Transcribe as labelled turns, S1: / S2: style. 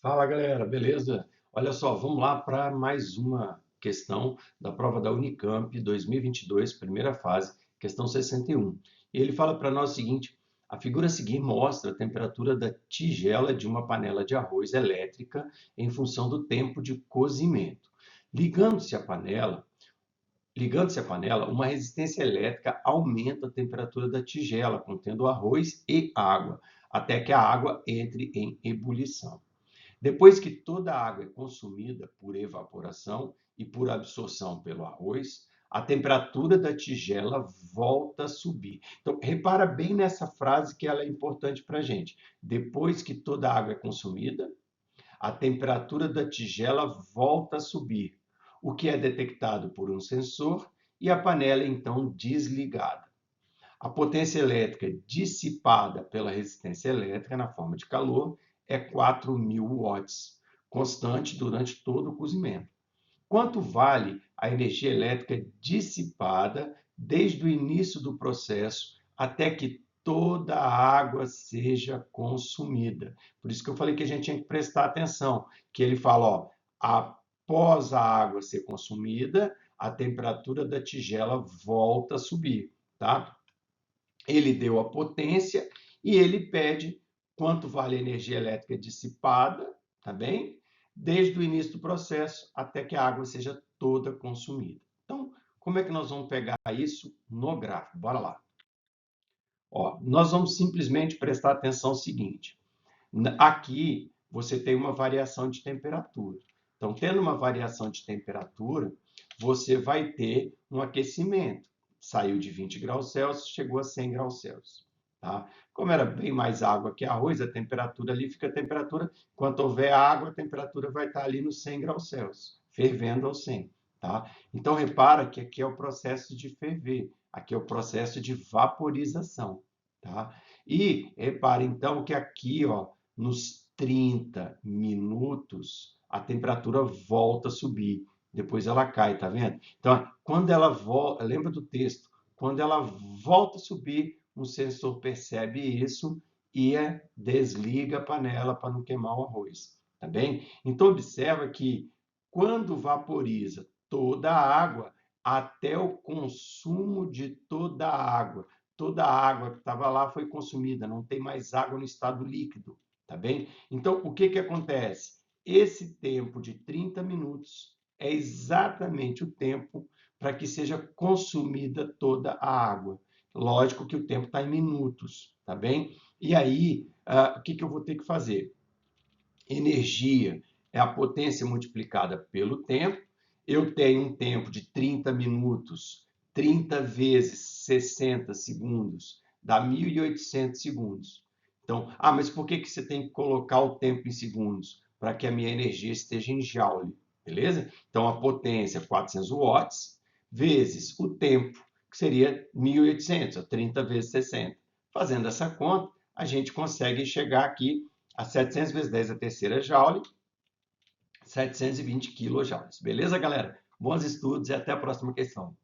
S1: Fala galera, beleza? Olha só, vamos lá para mais uma questão da prova da Unicamp 2022, primeira fase, questão 61. E ele fala para nós o seguinte: a figura a seguir mostra a temperatura da tigela de uma panela de arroz elétrica em função do tempo de cozimento. Ligando-se a panela, Ligando-se a panela, uma resistência elétrica aumenta a temperatura da tigela contendo arroz e água, até que a água entre em ebulição. Depois que toda a água é consumida por evaporação e por absorção pelo arroz, a temperatura da tigela volta a subir. Então, repara bem nessa frase que ela é importante para a gente. Depois que toda a água é consumida, a temperatura da tigela volta a subir, o que é detectado por um sensor e a panela então desligada. A potência elétrica dissipada pela resistência elétrica na forma de calor é 4.000 watts, constante durante todo o cozimento. Quanto vale a energia elétrica dissipada desde o início do processo até que toda a água seja consumida? Por isso que eu falei que a gente tinha que prestar atenção, que ele fala, ó, após a água ser consumida, a temperatura da tigela volta a subir, tá? Ele deu a potência e ele pede quanto vale a energia elétrica dissipada, tá bem? Desde o início do processo até que a água seja toda consumida. Então, como é que nós vamos pegar isso no gráfico? Bora lá. Ó, nós vamos simplesmente prestar atenção no seguinte. Aqui você tem uma variação de temperatura. Então, tendo uma variação de temperatura, você vai ter um aquecimento. Saiu de 20 graus Celsius, chegou a 100 graus Celsius. Tá? Como era bem mais água que arroz, a temperatura ali fica a temperatura. Quanto houver água, a temperatura vai estar ali nos 100 graus Celsius, fervendo ao 100. Tá? Então, repara que aqui é o processo de ferver, aqui é o processo de vaporização. Tá? E repare então que aqui, ó, nos 30 minutos, a temperatura volta a subir. Depois ela cai, tá vendo? Então, quando ela volta, lembra do texto, quando ela volta a subir, o sensor percebe isso e desliga a panela para não queimar o arroz, tá bem? Então, observa que quando vaporiza toda a água, até o consumo de toda a água que estava lá foi consumida, não tem mais água no estado líquido, tá bem? Então, o que que acontece? Esse tempo de 30 minutos é exatamente o tempo para que seja consumida toda a água. Lógico que o tempo está em minutos, tá bem? E aí, o que que eu vou ter que fazer? Energia é a potência multiplicada pelo tempo. Eu tenho um tempo de 30 minutos, 30 vezes 60 segundos, dá 1.800 segundos. Então, mas por que que você tem que colocar o tempo em segundos? Para que a minha energia esteja em joule, beleza? Então, a potência é 400 watts, vezes o tempo, que seria 1.800, 30 vezes 60. Fazendo essa conta, a gente consegue chegar aqui a 700 vezes 10 a terceira joule, 720 quilojoules. Beleza, galera? Bons estudos e até a próxima questão.